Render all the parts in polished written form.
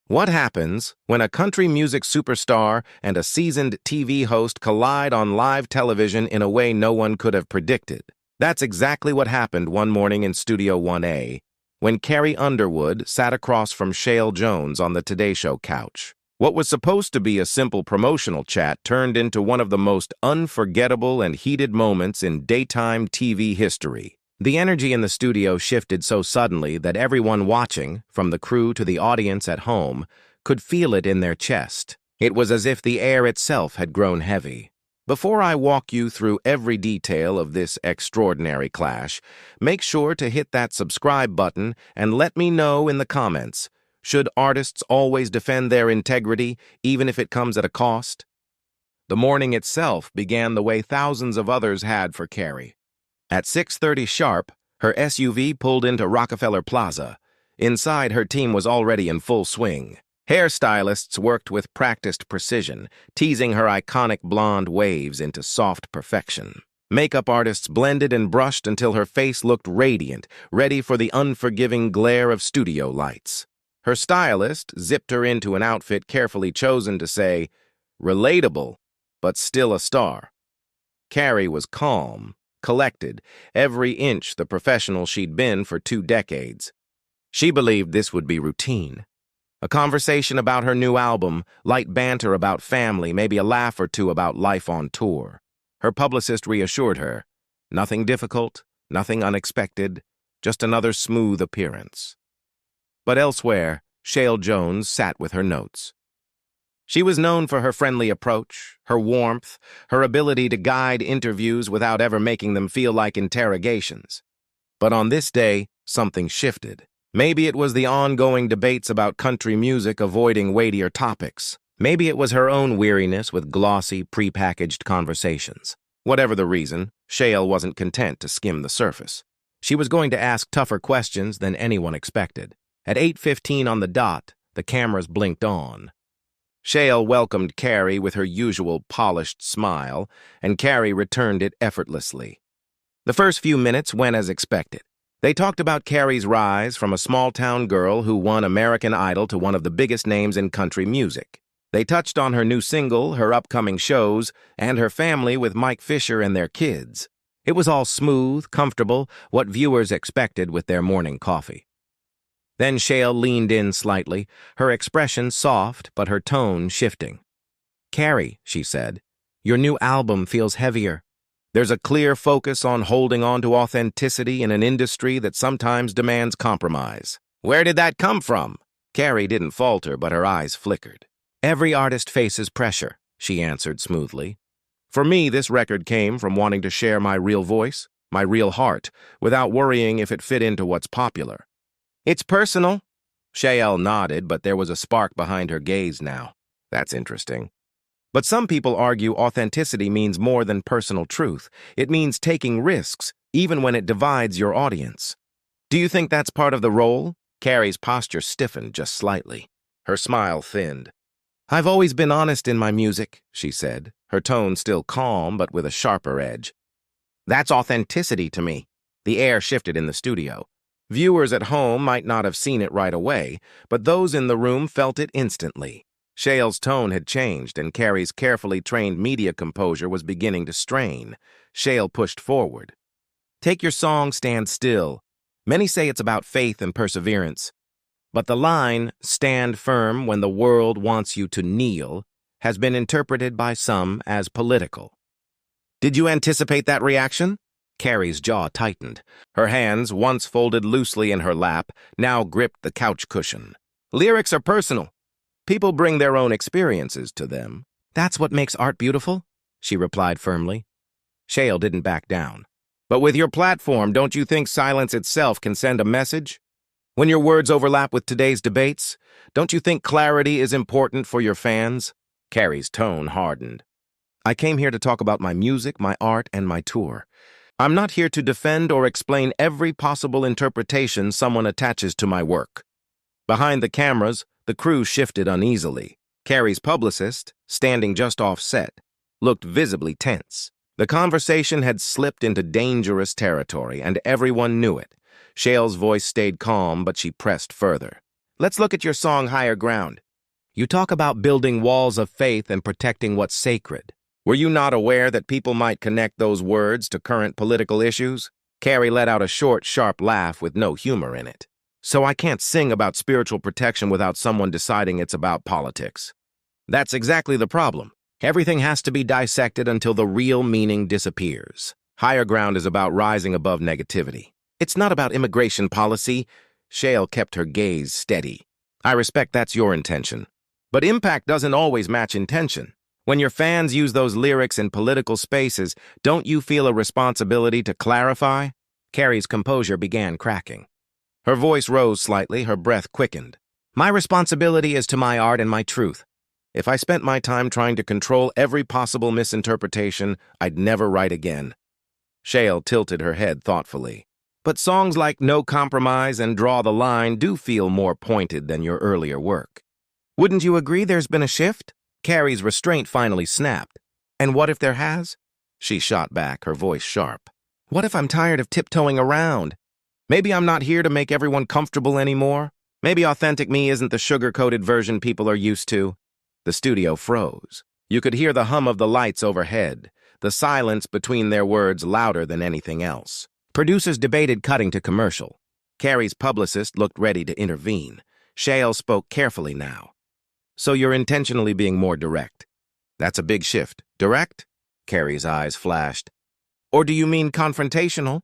What happens when a country music superstar and a seasoned TV host collide on live television in a way no one could have predicted? That's exactly what happened one morning in Studio 1A, when Carrie Underwood sat across from Sheinelle Jones on the Today Show couch. What was supposed to be a simple promotional chat turned into one of the most unforgettable and heated moments in daytime TV history. The energy in the studio shifted so suddenly that everyone watching, from the crew to the audience at home, could feel it in their chest. It was as if the air itself had grown heavy. Before I walk you through every detail of this extraordinary clash, make sure to hit that subscribe button and let me know in the comments, should artists always defend their integrity, even if it comes at a cost? The morning itself began the way thousands of others had for Carrie. At 6:30 sharp, her SUV pulled into Rockefeller Plaza. Inside, her team was already in full swing. Hairstylists worked with practiced precision, teasing her iconic blonde waves into soft perfection. Makeup artists blended and brushed until her face looked radiant, ready for the unforgiving glare of studio lights. Her stylist zipped her into an outfit carefully chosen to say, relatable, but still a star. Carrie was calm, collected, every inch the professional she'd been for 2 decades. She believed this would be routine. A conversation about her new album, light banter about family, maybe a laugh or two about life on tour. Her publicist reassured her, nothing difficult, nothing unexpected, just another smooth appearance. But elsewhere, Sheinelle Jones sat with her notes. She was known for her friendly approach, her warmth, her ability to guide interviews without ever making them feel like interrogations. But on this day, something shifted. Maybe it was the ongoing debates about country music avoiding weightier topics. Maybe it was her own weariness with glossy, prepackaged conversations. Whatever the reason, Sheinelle wasn't content to skim the surface. She was going to ask tougher questions than anyone expected. At 8:15 on the dot, the cameras blinked on. Sheinelle welcomed Carrie with her usual polished smile, and Carrie returned it effortlessly. The first few minutes went as expected. They talked about Carrie's rise from a small-town girl who won American Idol to one of the biggest names in country music. They touched on her new single, her upcoming shows, and her family with Mike Fisher and their kids. It was all smooth, comfortable, what viewers expected with their morning coffee. Then Sheinelle leaned in slightly, her expression soft but her tone shifting. "Carrie," she said, "your new album feels heavier. There's a clear focus on holding on to authenticity in an industry that sometimes demands compromise. Where did that come from?" Carrie didn't falter, but her eyes flickered. "Every artist faces pressure," she answered smoothly. "For me, this record came from wanting to share my real voice, my real heart, without worrying if it fit into what's popular." "It's personal." Sheinelle nodded, but there was a spark behind her gaze now. "That's interesting." "But some people argue authenticity means more than personal truth. It means taking risks, even when it divides your audience. Do you think that's part of the role?" Carrie's posture stiffened just slightly. Her smile thinned. "I've always been honest in my music," she said, her tone still calm but with a sharper edge. "That's authenticity to me." The air shifted in the studio. Viewers at home might not have seen it right away, but those in the room felt it instantly. Sheinelle's tone had changed, and Carrie's carefully trained media composure was beginning to strain. Sheinelle pushed forward. "Take your song, Stand Still. Many say it's about faith and perseverance. But the line, stand firm when the world wants you to kneel, has been interpreted by some as political." "Did you anticipate that reaction?" Carrie's jaw tightened. Her hands, once folded loosely in her lap, now gripped the couch cushion. "Lyrics are personal. People bring their own experiences to them." "That's what makes art beautiful," she replied firmly. Sheinelle didn't back down. "But with your platform, don't you think silence itself can send a message? When your words overlap with today's debates, don't you think clarity is important for your fans?" Carrie's tone hardened. "I came here to talk about my music, my art, and my tour. I'm not here to defend or explain every possible interpretation someone attaches to my work." Behind the cameras, the crew shifted uneasily. Carrie's publicist, standing just off set, looked visibly tense. The conversation had slipped into dangerous territory, and everyone knew it. Sheinelle's voice stayed calm, but she pressed further. Let's look at your song Higher Ground. You talk about building walls of faith and protecting what's sacred. Were you not aware that people might connect those words to current political issues? Carrie let out a short, sharp laugh with no humor in it. So I can't sing about spiritual protection without someone deciding it's about politics. That's exactly the problem. Everything has to be dissected until the real meaning disappears. Higher Ground is about rising above negativity. It's not about immigration policy. Sheinelle kept her gaze steady. I respect that's your intention. But impact doesn't always match intention. When your fans use those lyrics in political spaces, don't you feel a responsibility to clarify? Carrie's composure began cracking. Her voice rose slightly, her breath quickened. My responsibility is to my art and my truth. If I spent my time trying to control every possible misinterpretation, I'd never write again. Sheinelle tilted her head thoughtfully. But songs like No Compromise and Draw the Line do feel more pointed than your earlier work. Wouldn't you agree there's been a shift? Carrie's restraint finally snapped. And what if there has? She shot back, her voice sharp. What if I'm tired of tiptoeing around? Maybe I'm not here to make everyone comfortable anymore. Maybe authentic me isn't the sugar-coated version people are used to. The studio froze. You could hear the hum of the lights overhead, the silence between their words louder than anything else. Producers debated cutting to commercial. Carrie's publicist looked ready to intervene. Sheinelle spoke carefully now. So you're intentionally being more direct. That's a big shift. Direct? Carrie's eyes flashed. Or do you mean confrontational?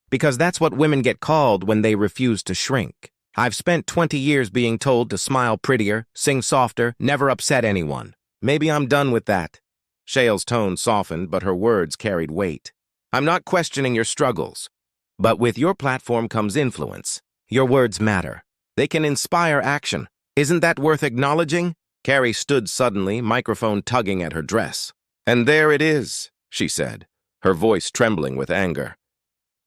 Because that's what women get called when they refuse to shrink. I've spent 20 years being told to smile prettier, sing softer, never upset anyone. Maybe I'm done with that. Sheinelle's tone softened, but her words carried weight. I'm not questioning your struggles. But with your platform comes influence. Your words matter. They can inspire action. Isn't that worth acknowledging? Carrie stood suddenly, microphone tugging at her dress. And there it is, she said, her voice trembling with anger.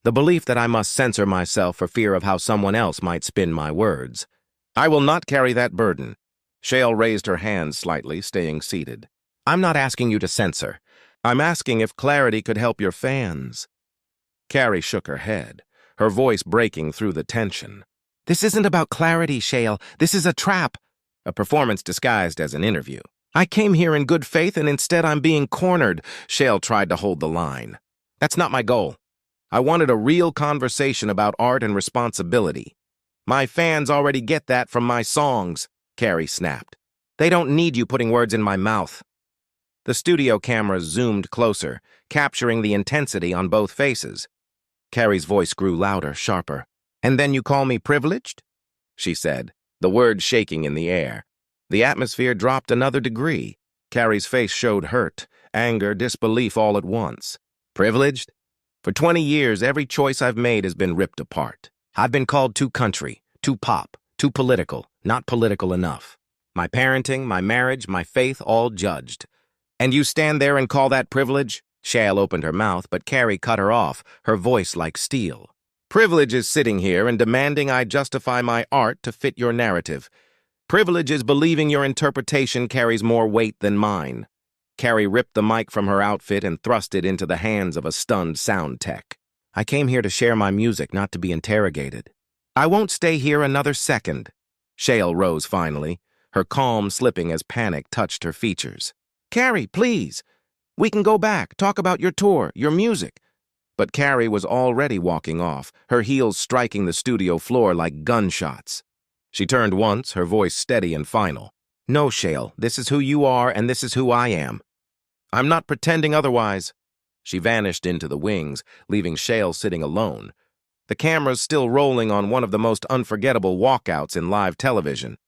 The belief that I must censor myself for fear of how someone else might spin my words. I will not carry that burden. Sheinelle raised her hands slightly, staying seated. I'm not asking you to censor. I'm asking if clarity could help your fans. Carrie shook her head, her voice breaking through the tension. This isn't about clarity, Sheinelle. This is a trap. A performance disguised as an interview. I came here in good faith and instead I'm being cornered. Sheinelle tried to hold the line. That's not my goal. I wanted a real conversation about art and responsibility. My fans already get that from my songs, Carrie snapped. They don't need you putting words in my mouth. The studio cameras zoomed closer, capturing the intensity on both faces. Carrie's voice grew louder, sharper. And then you call me privileged? She said, the words shaking in the air. The atmosphere dropped another degree. Carrie's face showed hurt, anger, disbelief all at once. Privileged? For 20 years, every choice I've made has been ripped apart. I've been called too country, too pop, too political, not political enough. My parenting, my marriage, my faith, all judged. And you stand there and call that privilege? Sheinelle opened her mouth, but Carrie cut her off, her voice like steel. Privilege is sitting here and demanding I justify my art to fit your narrative. Privilege is believing your interpretation carries more weight than mine. Carrie ripped the mic from her outfit and thrust it into the hands of a stunned sound tech. I came here to share my music, not to be interrogated. I won't stay here another second. Sheinelle rose finally, her calm slipping as panic touched her features. Carrie, please. We can go back, talk about your tour, your music. But Carrie was already walking off, her heels striking the studio floor like gunshots. She turned once, her voice steady and final. No, Sheinelle, this is who you are and this is who I am. I'm not pretending otherwise. She vanished into the wings, leaving Sheinelle sitting alone. The cameras still rolling on one of the most unforgettable walkouts in live television.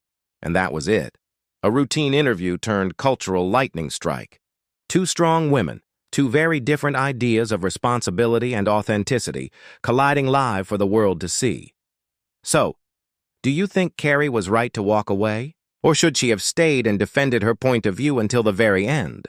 And that was it. A routine interview turned cultural lightning strike. Two strong women, two very different ideas of responsibility and authenticity, colliding live for the world to see. So, do you think Carrie was right to walk away? Or should she have stayed and defended her point of view until the very end?